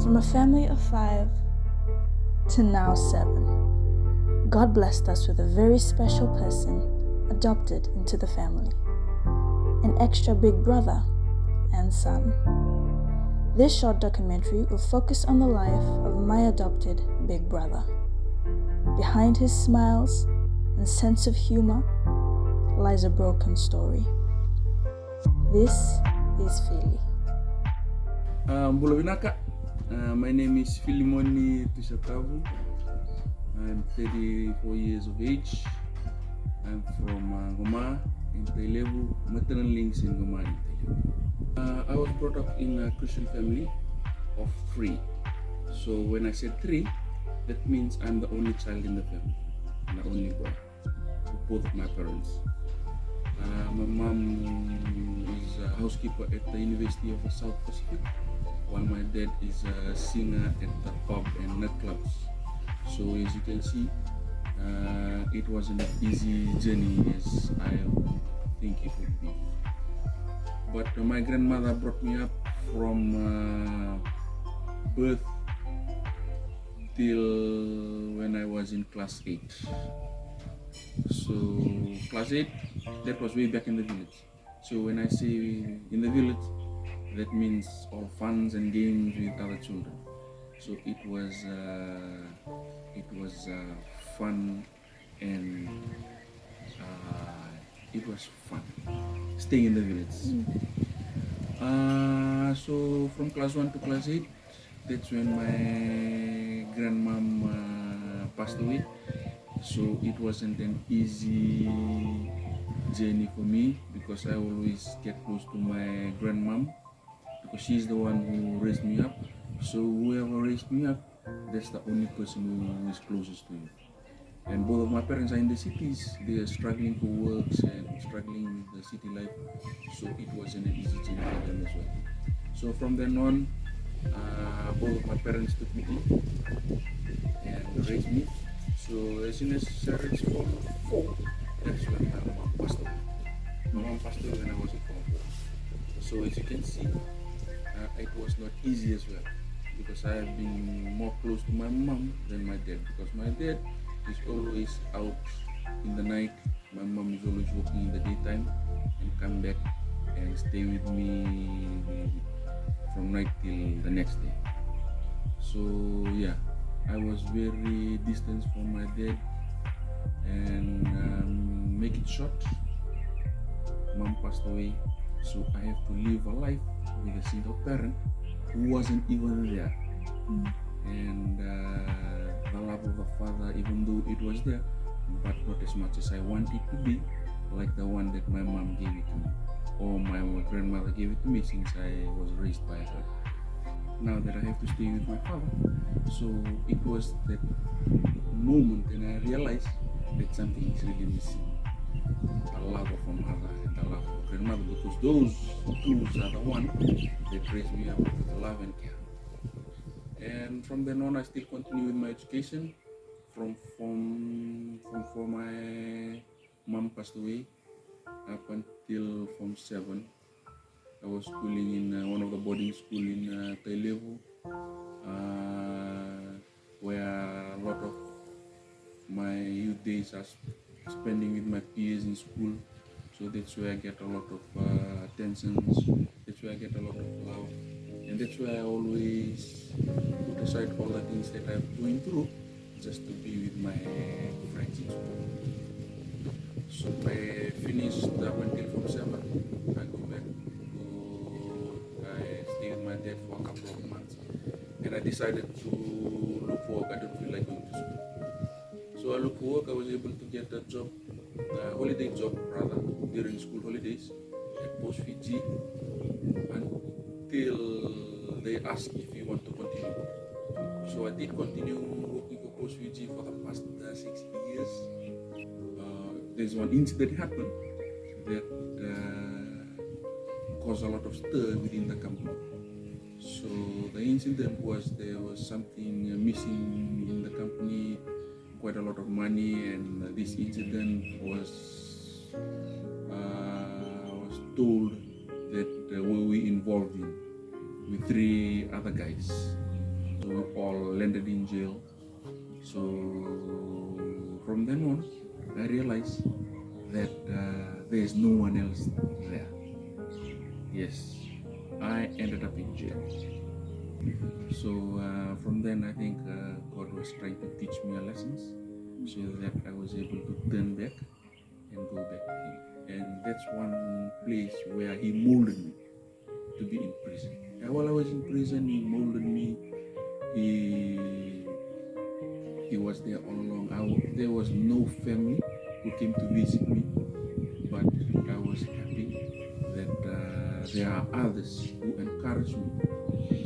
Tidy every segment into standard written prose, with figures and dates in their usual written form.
From a family of 5 to now 7, God blessed us with a very special person adopted into the family, an extra big brother and son. This short documentary will focus on the life of my adopted big brother. Behind his smiles and sense of humor lies a broken story. This is Philly. My name is Filimoni Tushakavu. I'm 34 years of age. I'm from Goma in Tailevu, maternal links in Goma in Tailevu. I was brought up in a Christian family of 3. So when I said 3, that means I'm the only child in the family, and the only boy of both of my parents. My mom is a housekeeper at the University of the South Pacific, while my dad is a singer at the pub and nightclubs. So as you can see, it wasn't an easy journey as I think it would be. But my grandmother brought me up from birth till when I was in class 8. So class 8, that was way back in the village. So when I say in the village, that means all funs and games with other children. So it was fun, and it was fun staying in the village. So from class 1 to class 8, that's when my grandmom passed away. So it wasn't an easy journey for me, because I always get close to my grandmom, because she's the one who raised me up. So whoever raised me up, that's the only person who is closest to you. And both of my parents are in the cities. They are struggling for works and struggling with the city life. So it wasn't an easy journey for them as well. So from then on, both of my parents took me in and raised me. So as soon as I reached Form 4, that's when my mom passed away. My mom passed away when I was in Form 4. So as you can see, it was not easy as well, because I have been more close to my mom than my dad, because my dad is always out in the night. My mom is always working in the daytime and come back and stay with me from night till the next day. So yeah, I was very distant from my dad, and make it short, mom passed away. So I have to live a life with a single parent who wasn't even there. And the love of a father, even though it was there, but not as much as I want it to be, like the one that my mom gave it to me, or my grandmother gave it to me, since I was raised by her. Now that I have to stay with my father, so it was that moment, and I realized that something is really missing. The love of a mother and the love of a grandmother, because those two are the one that raised me up with love and care. And from then on, I still continue with my education. From my mom passed away up until Form 7, I was schooling in one of the boarding school in Tailevu, where a lot of my youth days are spending with my peers in school. So that's where I get a lot of attentions, that's where I get a lot of love, and that's where I always put aside all the things that I'm going through just to be with my friends in school. So I finished up until Form 7, I go back I stay with my dad for a couple of months, and I decided to look for work. I don't feel like going to school. So I looked for work. I was able to get a job, a holiday job rather, during school holidays at Post Fiji, until they asked if you want to continue. So I did continue working for Post Fiji for the past 6 years. There's one incident happened that caused a lot of stir within the company. So the incident was, there was something missing in the company, quite a lot of money, and this incident was told that were we involved in with 3 other guys. So we all landed in jail. So from then on, I realized that there is no one else there. Yes, I ended up in jail. So from then, I think God was trying to teach me a lessons so that I was able to turn back and go back to Him. And that's one place where He molded me to be in prison. And while I was in prison, He molded me. He was there all along. There was no family who came to visit me, but I was happy that there are others who encourage me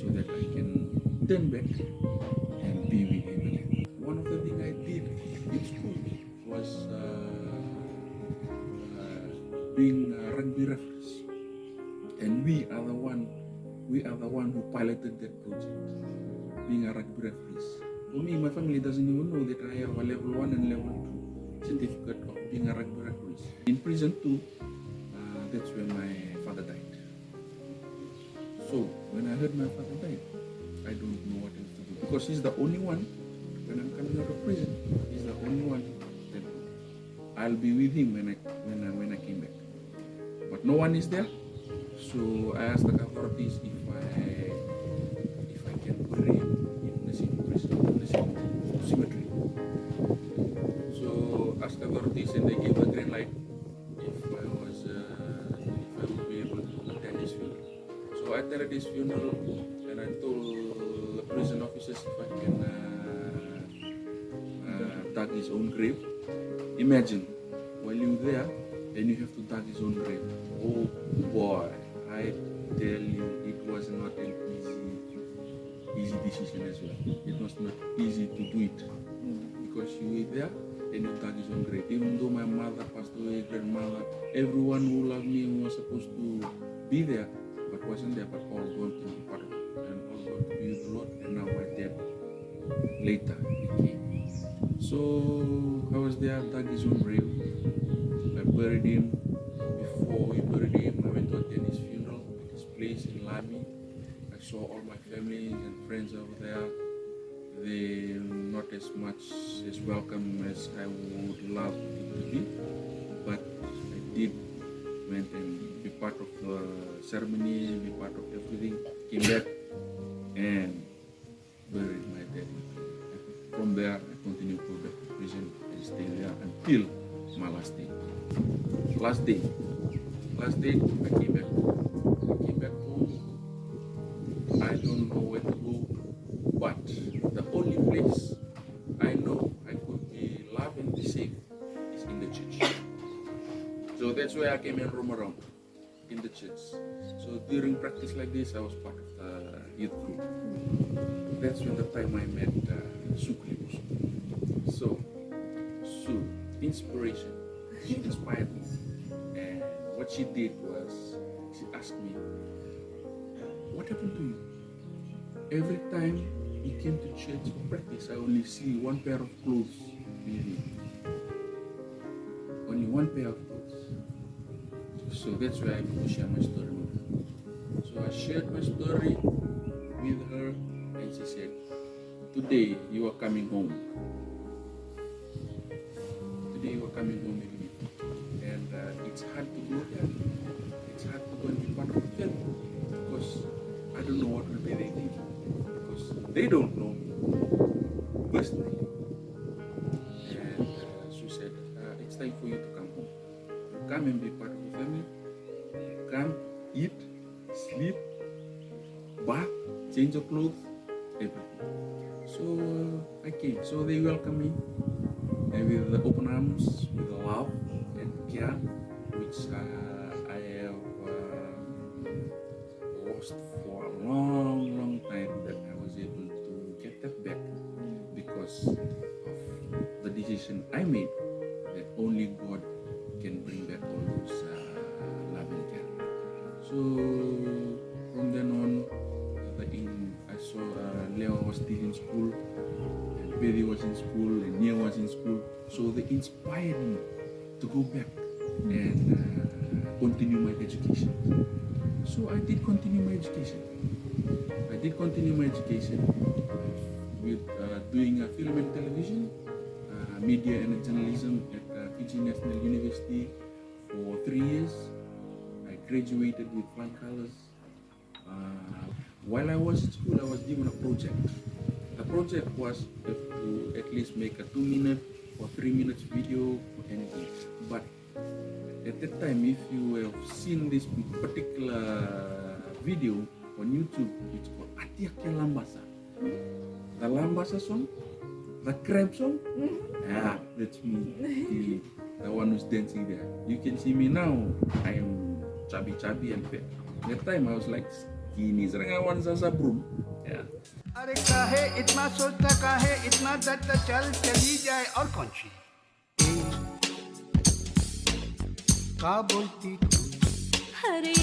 so that I can turn back and be with Him again. One of the things I did in school was being rugby referees, and we are the one who piloted that project, being a rugby referees. For me, my family doesn't even know that I have a level 1 and level 2 certificate of being a rugby referee. In prison too, that's when my father died. So when I heard my father died, I don't know what else to do, because he's the only one. When I'm coming out of prison, he's the only one that I'll be with him when I came back. But no one is there, so I asked the authorities if I can bury him in the same prison, in the same cemetery. So asked the authorities, and they gave the green light if I would be able to attend his funeral. So I attended his funeral, and I told the prison officers if I can dug his own grave. Imagine, while you're there, and you have to dug his own grave. Oh boy, I tell you, it was not an easy decision as well. It was not easy to do it, because you were there and you dug his own grave. Even though my mother passed away, grandmother, everyone who loved me, who was supposed to be there but wasn't there, but all gone to be part of it, and all gone to be with the Lord. And now my dad later became. So I was there, dug his own grave. I buried him. Before we buried him, I went to attend his funeral at his place in Lami. I saw all my family and friends over there. They not as much as welcome as I would love it to be, but I did went and be part of the ceremony, be part of everything. Came back and buried my dad. From there, I continued to go back to prison and stay there until my last day. Last day, I came back home. I don't know where to go, but the only place I know I could be loved and be safe is in the church. So that's where I came and roam around in the church. So during practice like this, I was part of the youth group. That's when the time I met Sukli. So inspiration. She inspired me, and what she did was she asked me, "What happened to you? Every time you came to church for practice, I only see one pair of clothes with you. Only one pair of clothes." So that's why I could share my story with her. So I shared my story with her, and she said, "Today you are coming home. Today you are coming home with me. And it's hard to go there. It's hard to go and be part of the family, because I don't know what will be their thinking, because they don't know me personally." And she said, "It's time for you to come home. Come and be part of the family. Come, eat, sleep, bath, change your clothes, everything." So I came. So they welcomed me, and with the open arms, with the love and care, which I have lost for a long time, that I was able to get that back because of the decision I made, that only God can bring back all those love and care. So from then on, I saw Leo was still in school, and Billy was in school, and Nia was in school. So they inspired me to go back and continue my education. So I did continue my education. with doing film and television, media and journalism at Fiji National University for 3 years. I graduated with flying colors. While I was at school, I was given a project. The project was to at least make a 2-minute or 3 minutes video or anything. But at that time, if you have seen this particular video on YouTube, it's called Atiake Lambasa. The Lambasa song, the crab song, yeah, that's me, the one who's dancing there. You can see me now, I am chubby and fat. That time I was like skinny, serangan sasa broom. Yeah. अरे काहे इतना सोचता काहे इतना डरता चल चली जाए और कौन सी का बोलती तू अरे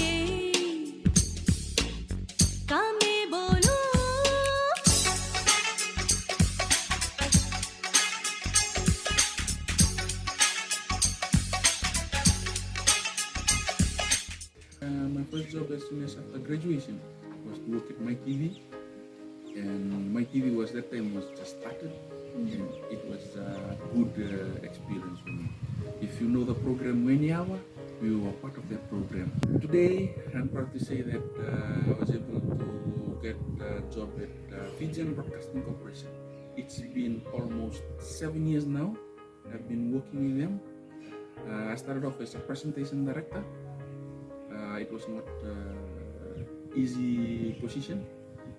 का मैं बोलूं My first job as soon as after graduation was to work at MyTV. And MyTV was that time was just started, and it was a good experience for me. If you know the program Wenyawa, we were part of that program. Today, I'm proud to say that I was able to get a job at Fijian Broadcasting Corporation. It's been almost 7 years now. I've been working with them. I started off as a presentation director. It was not easy position,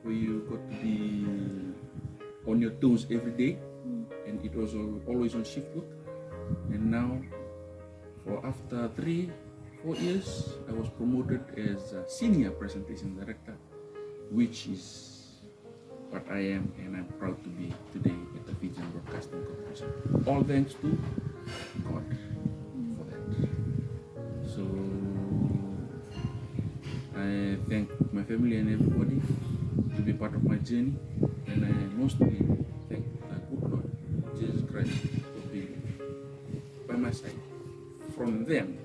where you got to be on your toes every day, and it was always on shift work. And now, for after 3-4 years, I was promoted as a senior presentation director, which is what I am, and I'm proud to be today at the Fijian Broadcasting Corporation. All thanks to God for that. So I thank my family and everybody to be part of my journey, and I mostly thank the good Lord Jesus Christ for being by my side. From them,